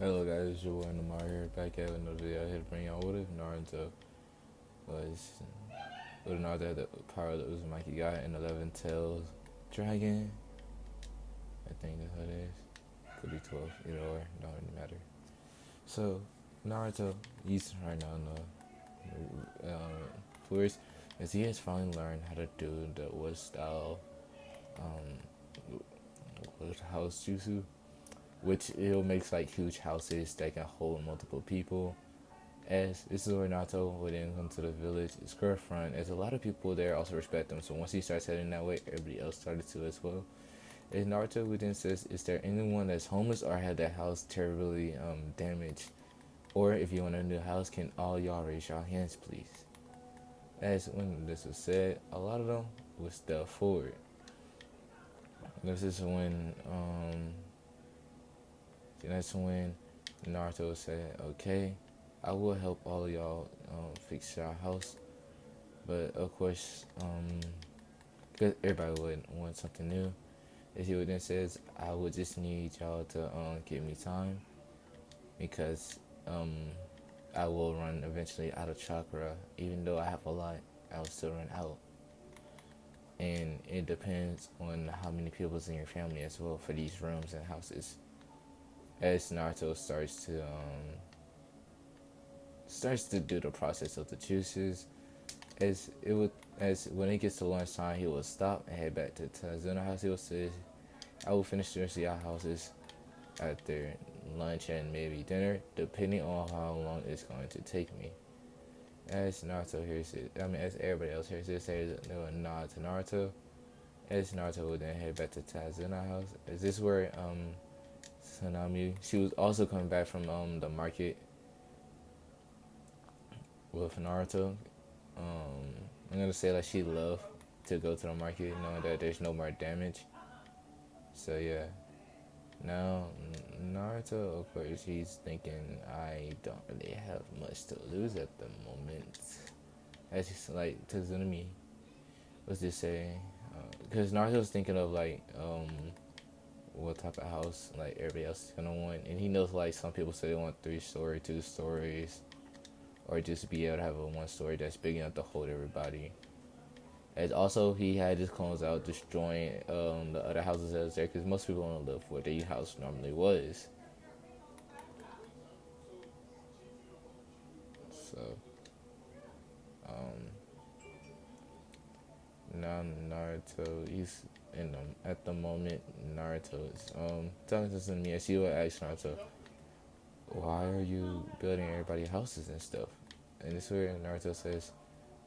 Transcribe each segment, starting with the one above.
Hello guys, it's your boy Namar here, back at another video here to bring y'all what if Naruto was what if Naruto had the power of the Uzumaki guy and 11 tails dragon. I think that's what it is. Could be 12, either or, don't really matter. So Naruto, he's right now in the forest as he has finally learned how to do the wood style wood house jutsu, which it'll makes like huge houses that can hold multiple people. As this is where Naruto would then come to the village, square front, as a lot of people there also respect him. So once he starts heading that way, everybody else started to as well. As Naruto would then says, is there anyone that's homeless or had their house terribly damaged? Or if you want a new house, can all y'all raise your hands please? As when this was said, a lot of them would step forward. This is when that's when Naruto said, okay, I will help all of y'all fix your house. But of course, because everybody would want something new. As he would then says, I would just need y'all to give me time because I will run eventually out of chakra. Even though I have a lot, I will still run out. And it depends on how many people's in your family as well for these rooms and houses. As Naruto starts to do the process of the juices, as when it gets to lunchtime, he will stop and head back to Tazuna house. He will say, I will finish the rest of y'all houses after lunch and maybe dinner, depending on how long it's going to take me. As Naruto hears it, as everybody else hears it, they will nod to Naruto. As Naruto would then head back to Tazuna house. Is this where Sanami? She was also coming back from the market with Naruto. I'm gonna say like she loved to go to the market, knowing that there's no more damage. So yeah. Now Naruto, of course, he's thinking I don't really have much to lose at the moment. As he's like Tazunami, what's this say? Because Naruto's thinking of like what type of house like everybody else is gonna want, and he knows like some people say they want 3 story, 2 stories, or just be able to have a 1 story that's big enough to hold everybody. As also he had his clones out destroying the other houses that was there because most people don't live where their house normally was. So now Naruto, he's in at the moment. Naruto is talking to me, and she would ask Naruto, "Why are you building everybody houses and stuff?" And this is where Naruto says,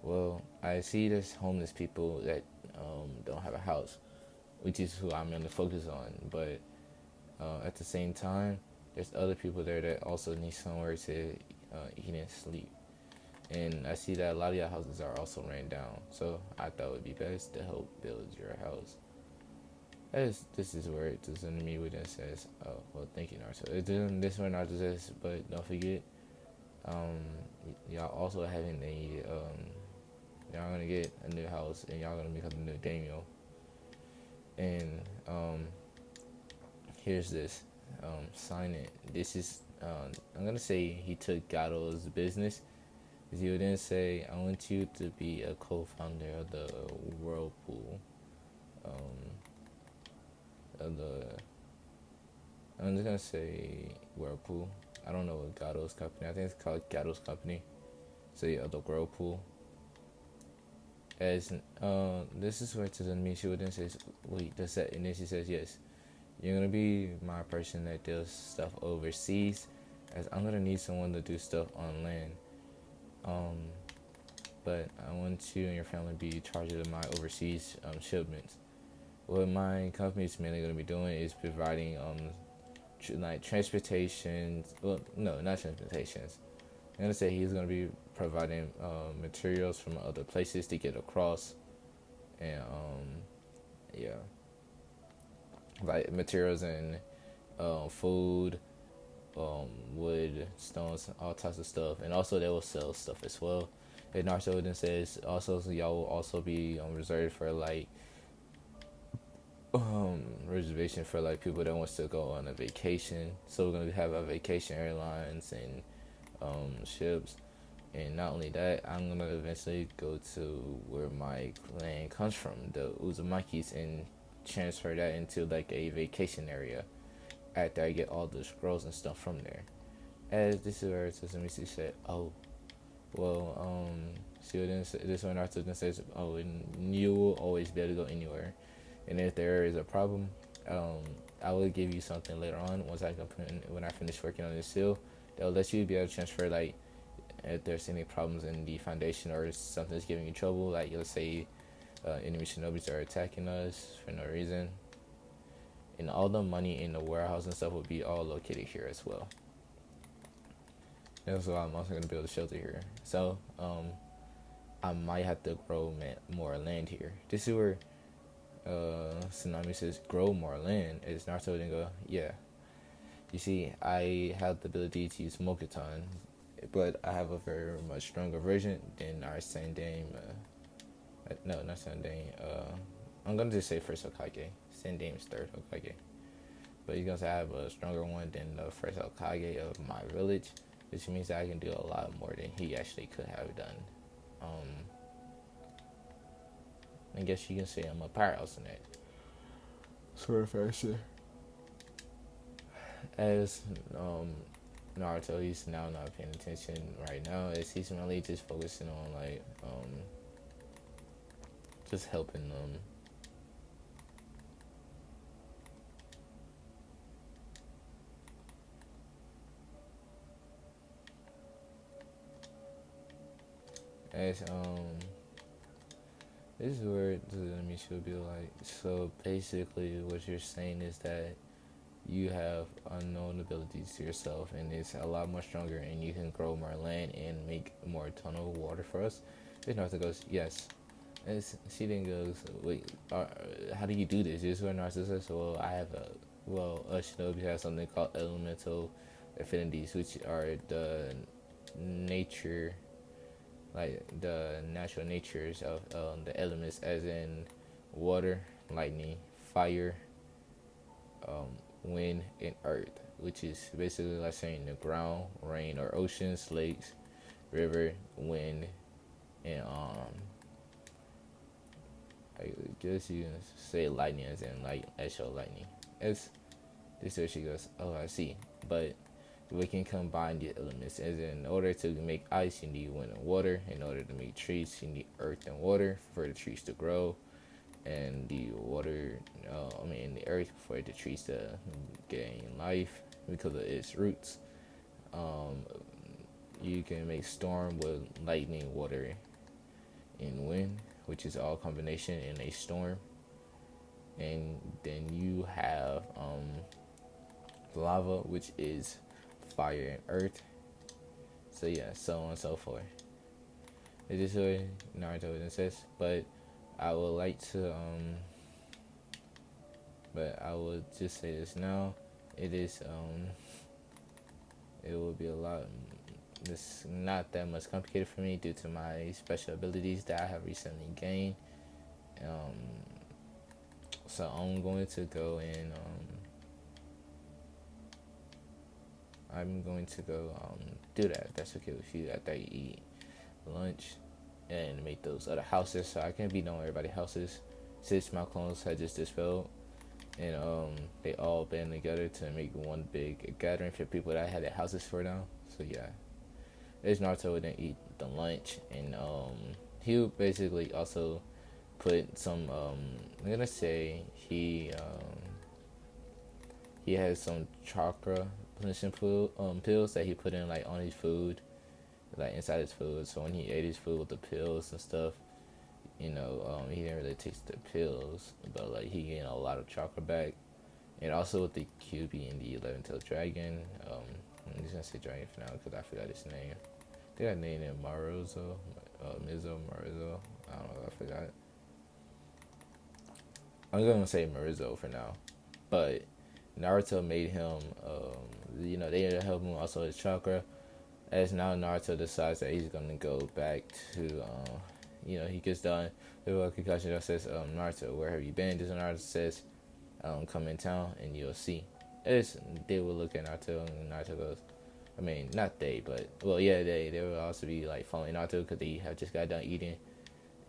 "Well, I see there's homeless people that don't have a house, which is who I'm going to focus on. But at the same time, there's other people there that also need somewhere to eat and sleep. And I see that a lot of your houses are also ran down. So I thought it would be best to help build your house." This is where it does me with it says, "Oh, well, thank you, Naruto." This one Naruto says, "But don't forget, um, y'all also having y'all gonna get a new house and y'all gonna become the new daimyo." And here's this, sign it. This is I'm gonna say he took Gato's business. He would then say, "I want you to be a co-founder of the Whirlpool, of the." I'm just gonna say Whirlpool. I don't know what Gato's company. I think it's called Gato's company. So yeah, the Whirlpool. As this is where to the me, she would then say, "Wait, does that?" And then she says, "Yes, you're gonna be my person that does stuff overseas, as I'm gonna need someone to do stuff on land. Um, but I want you and your family to be charged of my overseas shipments. What my company is mainly going to be doing is providing like transportation. Well, no, not transportations. I'm gonna say he's going to be providing materials from other places to get across, and yeah, like materials and food, wood, stones, all types of stuff, and also they will sell stuff as well." And Naruto then says also, so y'all will also be reserved for like reservation for like people that wants to go on a vacation. So we're gonna have a vacation airlines and ships. And not only that, I'm gonna eventually go to where my clan comes from, the Uzumakis, and transfer that into like a vacation area after I get all the scrolls and stuff from there. As this is where Suzumichi said, "Oh, well, see what this one Naruto then says, oh, and you will always be able to go anywhere, and if there is a problem, I will give you something later on once when I finish working on this seal that will let you be able to transfer like if there's any problems in the foundation or something's giving you trouble, like let's say enemy shinobis are attacking us for no reason, and all the money in the warehouse and stuff will be all located here as well. That's why I'm also going to build a shelter here. So I might have to grow more land here. This is where Tsunami says grow more land. Is Naruto then go, yeah. You see, I have the ability to use Mokuton, but I have a very much stronger version than our Sandame. No, not Sandame. I'm gonna just say first Hokage. Sandame's third Hokage. But he's gonna say I have a stronger one than the first Hokage of my village, which means that I can do a lot more than he actually could have done. I guess you can say I'm a powerhouse in that sort of fashion. As Naruto, he's now not paying attention right now, as he's mainly just focusing on like just helping them. As this is where the enemy should be like. So basically, what you're saying is that you have unknown abilities to yourself, and it's a lot more stronger, and you can grow more land and make more tunnel water for us. Then Naruto goes, yes. And she then goes, wait, how do you do this? This is where Naruto says, well, a shinobi has something called elemental affinities, which are the nature, like the natural natures of the elements, as in water, lightning, fire, wind, and earth, which is basically like saying the ground, rain, or oceans, lakes, river, wind, and I guess you can say lightning as in like actual lightning. As this is where she goes, oh, I see, but we can combine the elements, as in order to make ice you need wind and water, in order to make trees you need earth and water for the trees to grow, and the water, the earth for the trees to gain life because of its roots. You can make storm with lightning, water, and wind, which is all combination in a storm. And then you have lava, which is fire and earth. So yeah, so on and so forth. It's just what Naruto then says, but I would like to but I will just say this now. It is it will be a lot. It's not that much complicated for me due to my special abilities that I have recently gained. So I'm going to go and I'm going to go do that. If that's okay with you. After you eat lunch and make those other houses, so I can be knowing everybody's houses. Since my clones had just dispelled, and they all band together to make one big gathering for people that I had their houses for now. So yeah, there's Naruto would then eat the lunch, and he would basically also put some I'm gonna say he has some chakra cleansing pills that he put in like on his food, like inside his food. So when he ate his food with the pills and stuff, he didn't really taste the pills, but like he gained a lot of chakra back. And also with the QB and the 11-tailed dragon, I'm just gonna say dragon for now because I forgot his name. I think I named him Maruzo, Maruzo. I don't know, I forgot. I'm gonna say Maruzo for now, but Naruto made him, they helped him also his chakra. As now Naruto decides that he's gonna go back to, he gets done with a concussion that says, Naruto, where have you been? This Naruto says, come in town and you'll see. It's they will look at Naruto and Naruto goes. I mean, not they, but well, yeah, they will also be like following Naruto because they have just got done eating.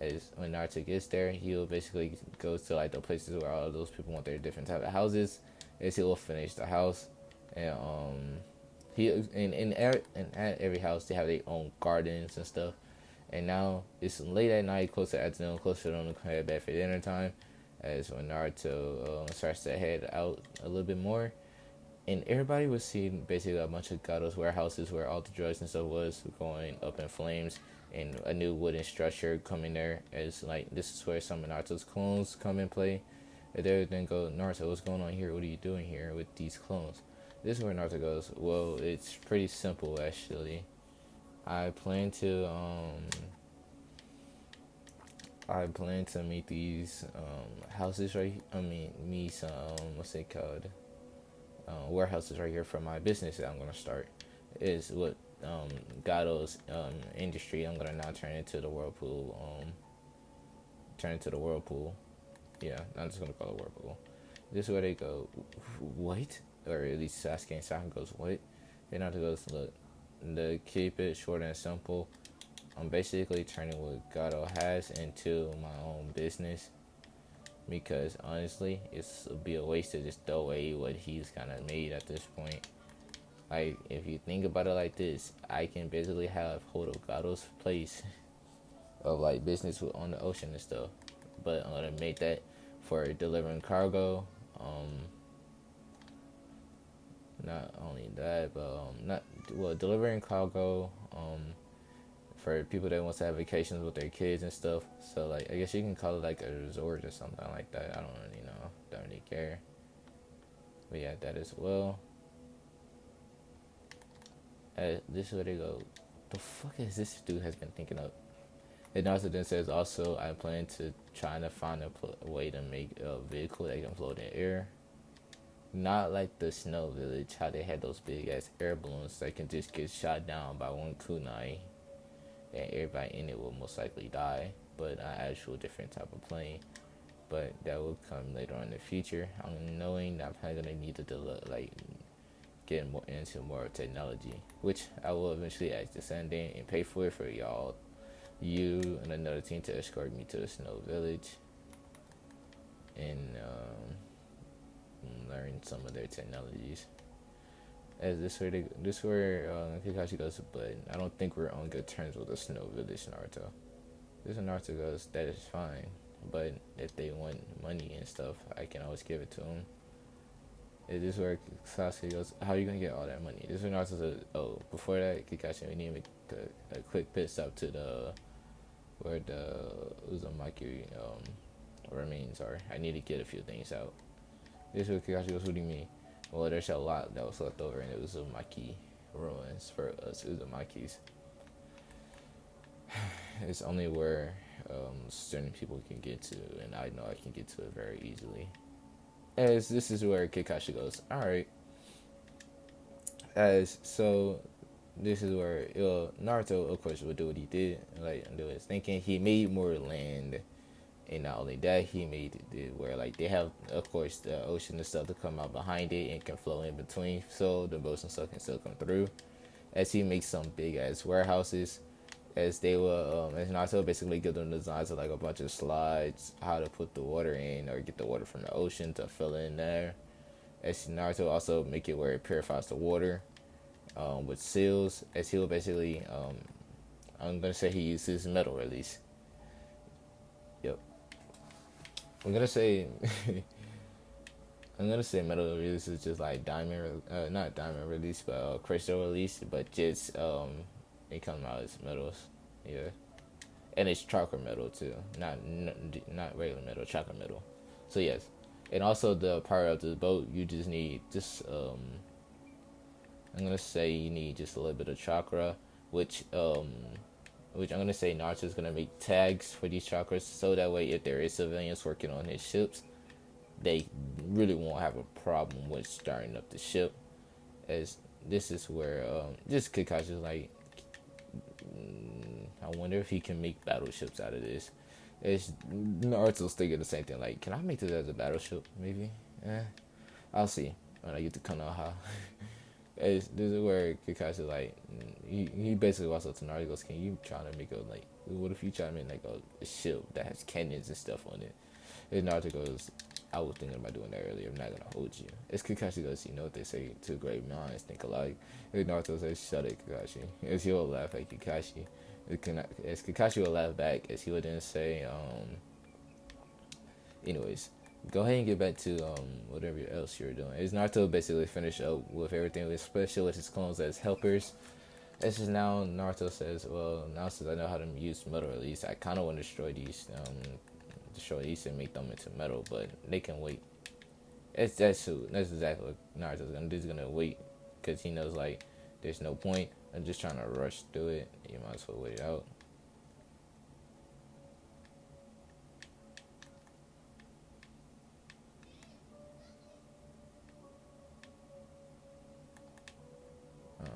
As when Naruto gets there, he'll basically go to like the places where all of those people want their different type of houses. As he will finish the house, and he at every house they have their own gardens and stuff. And now it's late at night, close to afternoon, close to them to head back for dinner time. As when Naruto starts to head out a little bit more, and everybody was seeing basically a bunch of Gatos warehouses where all the drugs and stuff was going up in flames, and a new wooden structure coming there. As like this is where some of Naruto's clones come and play. And they then go, Naruto, what's going on here? What are you doing here with these clones? This is where Naruto goes, well, it's pretty simple actually. I plan to meet these houses right. I mean, me some what's it called? Warehouses right here for my business that I'm gonna start. Is what Gato's industry. I'm gonna now turn into the whirlpool. Turn into the whirlpool. Yeah, I'm just gonna call it whirlpool. This is where they go. What? Or at least Sasuke and Sakura goes what? And Naruto goes look. To keep it short and simple, I'm basically turning what Gato has into my own business because honestly, it's would be a waste to just throw away what he's kind of made at this point. Like, if you think about it like this, I can basically have hold of Gato's place of like business on the ocean and stuff, but I'm gonna make that for delivering cargo. Not only that, but not well delivering cargo. For people that wants to have vacations with their kids and stuff. So like I guess you can call it like a resort or something like that. I don't really know. Don't really care. But yeah, that as well. This is where they go. The fuck is this dude has been thinking of? It also then says also I plan to try to find a way to make a vehicle that can float in air. Not like the Snow Village, how they had those big ass air balloons that can just get shot down by one kunai and everybody in it will most likely die, but an actual different type of plane. But that will come later on in the future. I'm knowing that I'm probably gonna need to get more into more technology, which I will eventually ask to send in and pay for it for y'all, you and another team to escort me to the Snow Village and learn some of their technologies. As this where Kakashi goes, but I don't think we're on good terms with the Snow Village Naruto. This Naruto goes, that is fine, but if they want money and stuff, I can always give it to them. Is this where Sasuke goes, how are you gonna get all that money? This is where Naruto says, oh, before that, Kakashi, we need to make a quick pit stop to where the Uzumaki remains are. I need to get a few things out. This is where Kakashi goes, what do you mean? Well, there's a lot that was left over in the Uzumaki ruins for us Uzumakis. It's only where certain people can get to, and I know I can get to it very easily. As this is where Kakashi goes, alright. As so, this is where Naruto, of course, would do what he did, like do his thinking. He made more land. And not only that, he made it where like they have, of course, the ocean and stuff to come out behind it and can flow in between, so the boats and stuff can still come through. As he makes some big ass warehouses, as they will, as Naruto basically give them designs of like a bunch of slides, how to put the water in or get the water from the ocean to fill in there. As Naruto also make it where it purifies the water, with seals. As he will basically, I'm gonna say he uses metal release. Yep. I'm gonna say metal release is just like diamond, not diamond release, but crystal release, but just it comes out as metals, yeah, and it's chakra metal too, not regular metal, chakra metal. So yes, and also the power of the boat, you just need just I'm gonna say you need just a little bit of chakra, which I'm gonna say Naruto's gonna make tags for these chakras, so that way if there is civilians working on his ships, they really won't have a problem with starting up the ship. As this is where this Kakashi's like, I wonder if he can make battleships out of this. It's Naruto's thinking the same thing. Like, can I make this as a battleship? Maybe I'll see when I get to Konoha. This is where Kakashi like he basically walks up to Naruto, goes, "Can you try to make a like? What if you try to make like a ship that has cannons and stuff on it?" And Naruto goes, "I was thinking about doing that earlier. I'm not gonna hold you." As Kakashi goes, "You know what they say? Two great minds think alike." And Naruto says, "Shut it, Kakashi." As he will laugh at Kakashi, as Kakashi will laugh back, as he would then say, anyways, go ahead and get back to whatever else you're doing. As Naruto basically finished up with everything, especially with his clones as helpers. It's just now Naruto says, well, now since I know how to use metal, at least I kind of want to destroy these and make them into metal, but they can wait. That's exactly what Naruto's gonna do. He's gonna wait because he knows like there's no point. I'm just trying to rush through it. You might as well wait it out. Um,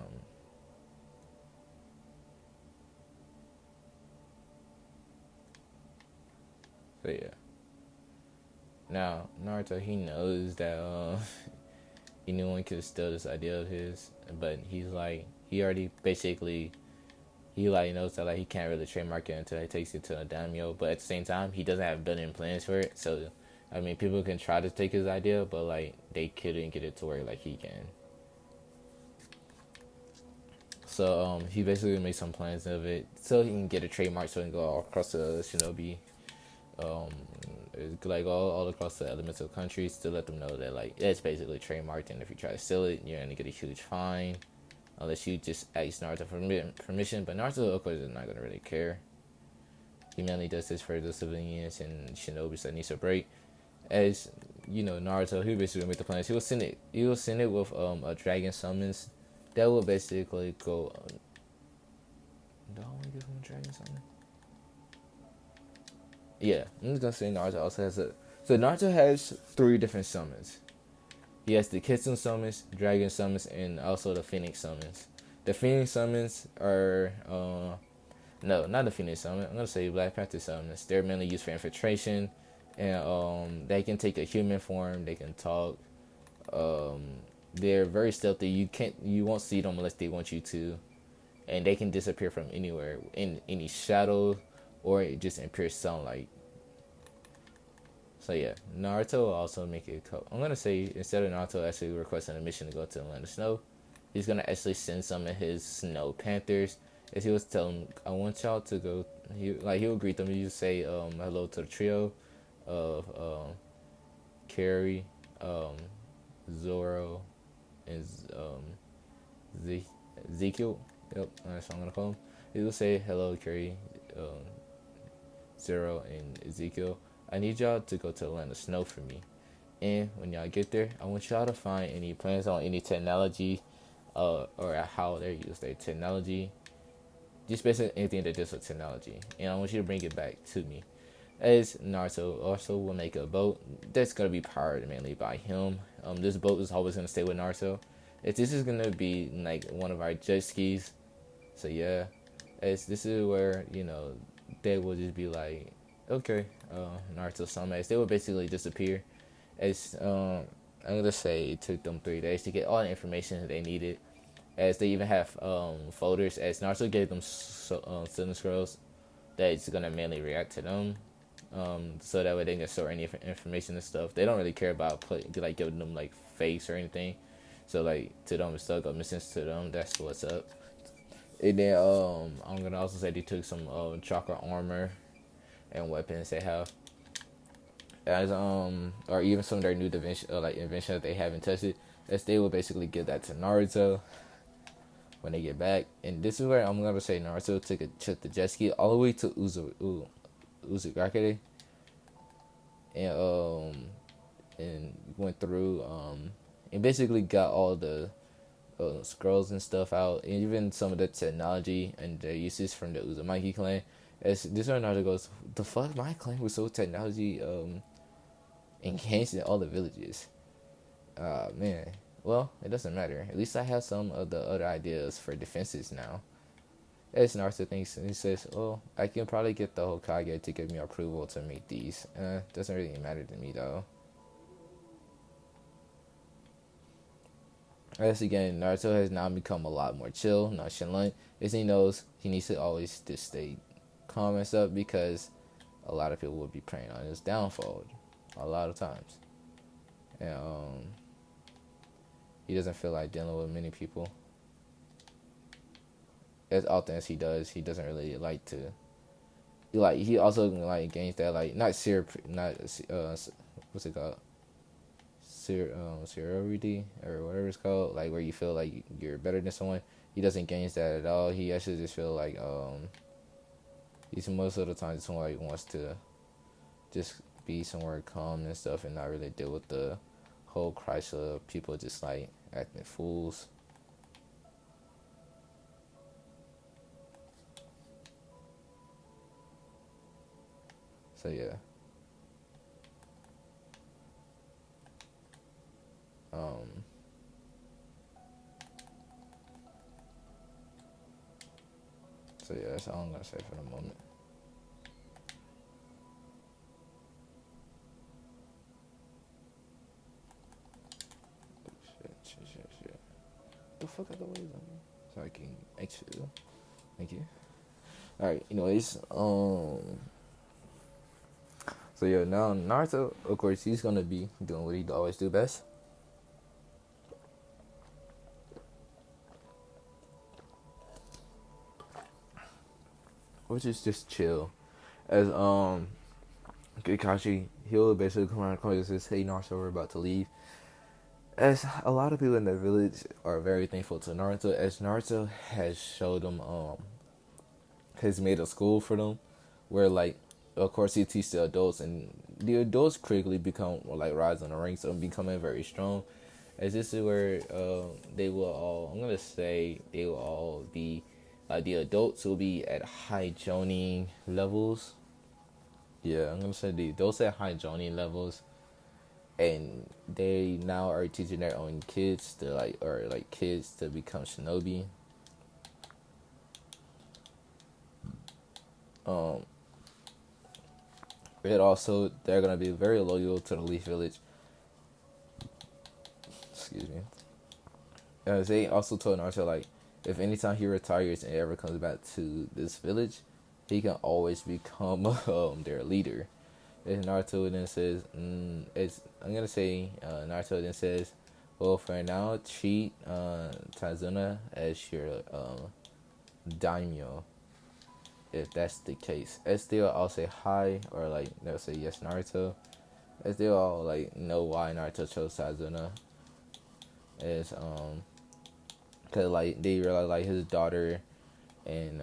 so yeah. Now Naruto, he knows that anyone could steal this idea of his, but he's like he already basically he like knows that like he can't really trademark it until he takes it to a daimyo. But at the same time, he doesn't have built-in plans for it. So I mean, people can try to take his idea, but like they couldn't get it to work like he can. So he basically made some plans of it so he can get a trademark so he can go all across the shinobi, um, like all across the elemental countries to let them know that like it's basically trademarked, and if you try to steal it, you're gonna get a huge fine unless you just ask Naruto for permission. But Naruto, of course, is not gonna really care. He mainly does this for the civilians and shinobis that needs a break. As you know, Naruto, he basically make the plans. He will send it. He will send it with a dragon summons that will basically go. Do I want to give him a dragon summon? Yeah, I'm just gonna say Naruto also has a. So Naruto has three different summons. He has the Kitsune summons, Dragon summons, and also the Phoenix summons. The Phoenix summons are no, not the Phoenix summon. I'm gonna say Black Panther summons. They're mainly used for infiltration, and they can take a human form. They can talk. Um, they're very stealthy. You won't see them unless they want you to, and they can disappear from anywhere in any shadow, or just in pure sunlight. So yeah, Naruto will also make it. I'm gonna say instead of Naruto actually requesting a mission to go to the land of snow, he's gonna actually send some of his snow panthers. As he was telling, I want y'all to go. He'll greet them. You say hello to the trio of Carrie, um, Zoro, and Ezekiel. Yep, that's what I'm gonna call him. He will say hello, Carrie, um, Zoro, and Ezekiel. I need y'all to go to the land of snow for me. And when y'all get there, I want y'all to find any plans on any technology, or how they use their technology. Just basically anything that deals with technology. And I want you to bring it back to me. As Naruto also will make a boat that's gonna be powered mainly by him. This boat is always gonna stay with Naruto. If this is gonna be like one of our jet skis, so yeah, as this is where they will just be like, okay, Naruto sama, they will basically disappear. As I'm gonna say it took them 3 days to get all the information that they needed. As they even have folders, as Naruto gave them Silver Scrolls that's gonna mainly react to them, so that way they can store any information and stuff. They don't really care about giving them like face or anything. So like to them, it's still got missing to them. That's what's up. And then I'm gonna also say they took some chakra armor and weapons they have, as or even some of their new invention that they haven't tested. As they will basically give that to Naruto when they get back. And this is where I'm gonna say Naruto took the jet ski all the way to Uzumaki, and went through and basically got all the scrolls and stuff out, and even some of the technology and their uses from the Uzumaki clan. As this one Naruto goes, the fuck, my clan was so technology enhanced in all the villages. Man. Well, it doesn't matter. At least I have some of the other ideas for defenses now. As Naruto thinks, and he says, "Oh, I can probably get the Hokage to give me approval to make these. Doesn't really matter to me though." As again, Naruto has now become a lot more chill, nonchalant, as he knows he needs to always just stay calm and stuff because a lot of people will be preying on his downfall a lot of times. And he doesn't feel like dealing with many people as often as he does. He doesn't really like to. He also like gains that like not what's it called, superiority or whatever it's called, like where you feel like you're better than someone. He doesn't gain that at all. He actually just feel like he's most of the time just like wants to just be somewhere calm and stuff and not really deal with the whole crisis of people just like acting fools. So yeah. Um so yeah, that's all I'm gonna say for the moment. Shit. The fuck out the way on me. So I can exfil. Thank you. Alright, anyways, so yeah, now Naruto, of course, he's gonna be doing what he always do best. Which is just chill. As Kakashi, he'll basically come around and says, "Hey Naruto, we're about to leave." As a lot of people in the village are very thankful to Naruto, as Naruto has showed them has made a school for them, where like of course he teaches the adults, and the adults quickly become like rise on the ranks and becoming very strong. As this is where they will all, I'm gonna say they will all be the adults will be at high Jonin levels. Yeah, I'm gonna say the adults at high Jonin levels, and they now are teaching their own kids to like kids to become shinobi. Um, it also they're gonna be very loyal to the Leaf Village. Excuse me. As they also told Naruto like, if anytime he retires and ever comes back to this village, he can always become their leader. And Naruto then says, I'm gonna say Naruto then says, well, for now, treat Tazuna as your daimyo, if that's the case. As they'll all say hi, or like they'll say yes, Naruto. As they'll all like know why Naruto chose Tazuna. Is cause like they realize like his daughter, and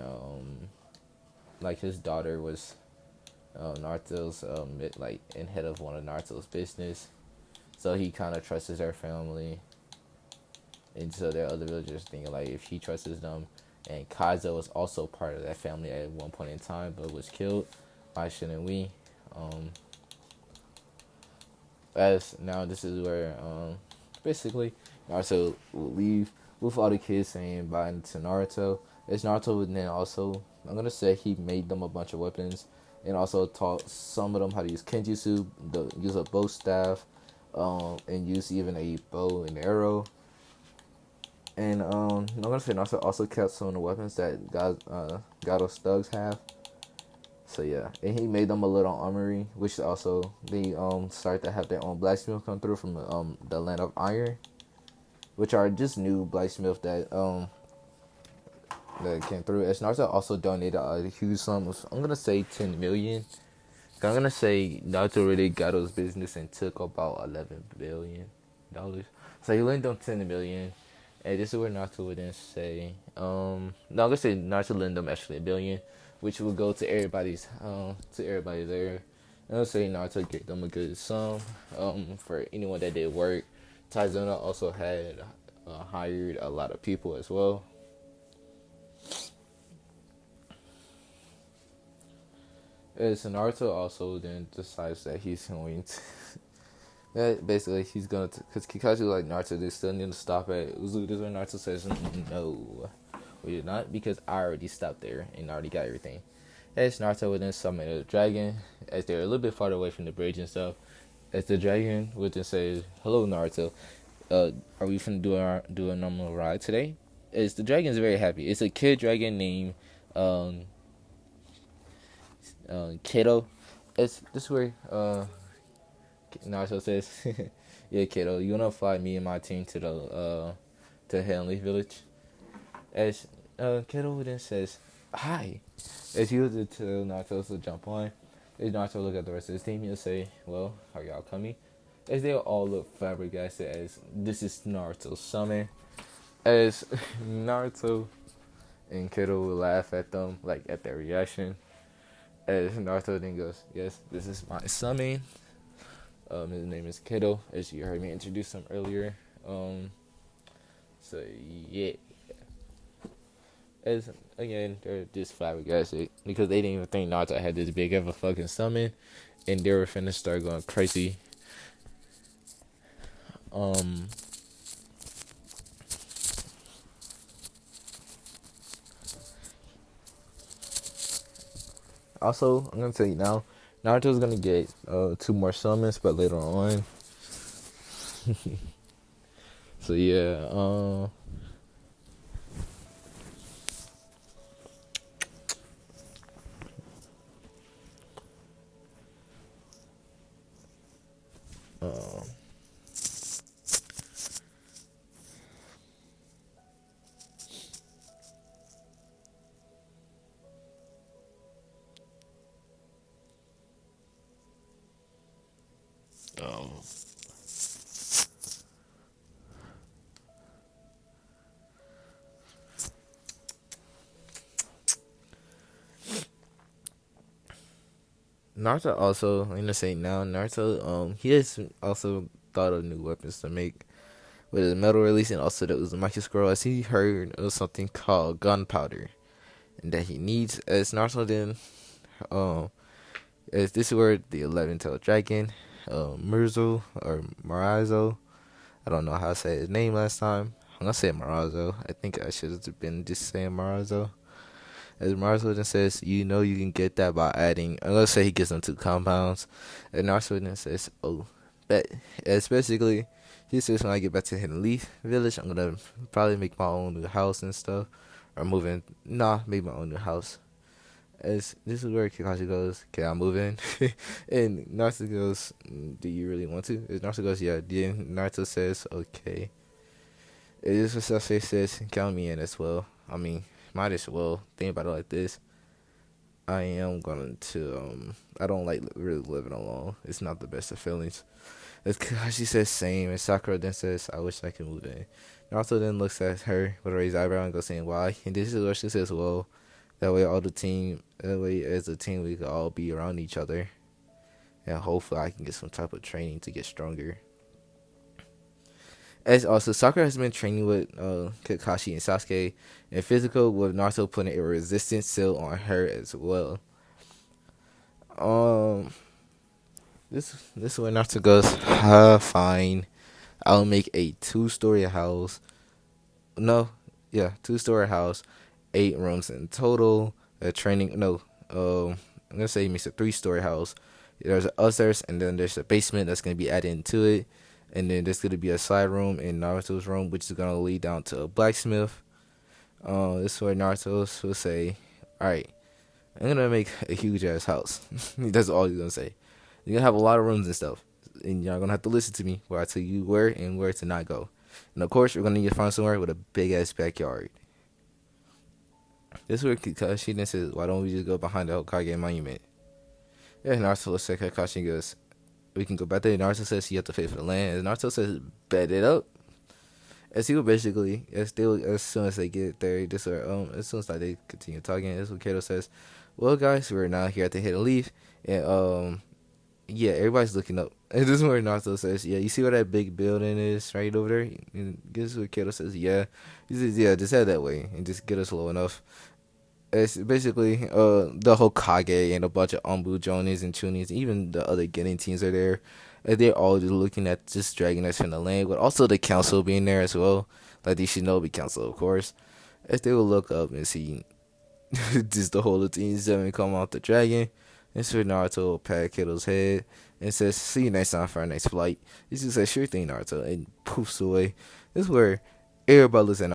like his daughter was Naruto's like in head of one of Naruto's business, so he kind of trusts their family, and so their other villagers thinking like if he trusts them, and Kaizo was also part of that family at one point in time, but was killed. Why shouldn't we? As now this is where basically Naruto will leave with all the kids saying bye to Naruto. As Naruto would then also, I'm gonna say he made them a bunch of weapons, and also taught some of them how to use kenjutsu, use a bow staff, and use even a bow and arrow. And I'm gonna say Naruto also kept some of the weapons that Gado's thugs have. So yeah, and he made them a little armory, which also they start to have their own blacksmith come through from the land of iron, which are just new blacksmith that came through. As Naruto also donated a huge sum of, I'm gonna say 10 million. I'm gonna say Naruto really got his business and took about $11 billion. So he lent them 10 million. And this is where Naruto would then say, no, I'm gonna say Naruto lend them actually $1 billion, which would go to everybody there. And I'll say Naruto gave them a good sum, for anyone that did work. Taizuna also had hired a lot of people as well. As Naruto also then decides that he's going to that basically he's gonna because Kakashi like Naruto they still need to stop at Uzu. This is when Naruto says no, we did not, because I already stopped there and already got everything. As Naruto would then summon the dragon as they're a little bit farther away from the bridge and stuff. As the dragon would then say hello Naruto, uh, are we finna do a normal ride today? Is the dragon is very happy. It's a kid dragon named um Kato. It's this where Naruto says, "Yeah, Kato, you wanna fly me and my team to Heavenly Village?" As Kato then says, "Hi." As he was to tell Naruto to jump on, as Naruto look at the rest of his team, he'll say, "Well, are y'all coming?" As they all look flabbergasted as this is Naruto's summon. As Naruto and Kato will laugh at them, like at their reaction. As Naruto then goes, "Yes, this is my summon. His name is Kato, as you heard me introduce him earlier. So yeah, as again, they're just flabbergasted because they didn't even think Naruto had this big of a fucking summon, and they were finna start going crazy. Um, Also, I'm gonna tell you now, Naruto's gonna get two more summons, but later on. So yeah, uh, um, Naruto also, I'm gonna say now, Naruto, he has also thought of new weapons to make with his metal release and also the Uzumaki scroll. As he heard of something called gunpowder, and that he needs. As Naruto then, um, as this is where the 11-tailed dragon, Murzo or Marazo, I don't know how to say his name last time. I'm gonna say Marazo. I think I should have been just saying Marazo. As Marsden says, you know you can get that by adding, let's say he gets them two compounds. And Marsden says, oh, bet. It's basically, he says when I get back to Hidden Leaf Village, I'm going to probably make my own new house and stuff. Or move in. Nah, make my own new house. As this is where Kakashi goes, can I move in? And Naruto goes, do you really want to? As Naruto goes, yeah. Then Naruto says, okay. It is what Sasuke says, count me in as well. I mean, might as well think about it like this. I am going to I don't like really living alone. It's not the best of feelings. As Kakashi says same, and Sakura then says, I wish I could move in. Naruto then looks at her with a raised eyebrow and goes saying why. And this is what she says, well, that way as a team we could all be around each other. And hopefully I can get some type of training to get stronger. As also, Sakura has been training with Kakashi and Sasuke, and physical with Naruto putting a resistance seal on her as well. Um, this is where Naruto goes, fine, I'll make a two-story house. No, yeah, two-story house, 8 rooms in total. I'm gonna say he makes a three-story house. There's an upstairs, and then there's a basement that's gonna be added into it. And then there's gonna be a side room in Naruto's room, which is gonna lead down to a blacksmith. This is where Naruto will say, "All right, I'm gonna make a huge ass house." That's all he's gonna say. You're gonna have a lot of rooms and stuff, and you're gonna have to listen to me where I tell you where and where to not go. And of course, we're gonna need to find somewhere with a big ass backyard. This is where Kakashi then says, "Why don't we just go behind the Hokage monument?" Yeah, Naruto looks at Kakashi and goes, we can go back there. Naruto says you have to pay for the land. And Naruto says bet it up. As he will basically, as soon as they get there, as soon as like, they continue talking, this is what Kato says. Well, guys, we're now here at the Hidden Leaf, and yeah, everybody's looking up. And this is where Naruto says, yeah, you see where that big building is right over there? And this is what Kato says, yeah. He says, yeah, just head that way and just get us low enough. It's basically the whole Kage and a bunch of Ombu Jonis and Chunis, even the other Genin teams are there. And they're all just looking at just dragging us from the land, but also the council being there as well, like the Shinobi Council, of course. As they will look up and see just the whole of Team 7 come off the dragon, This is where Naruto will pat Kiddo's head and says, "See you next time for our next flight." He just says, "Sure thing, Naruto," and poofs away. This is where everybody looks at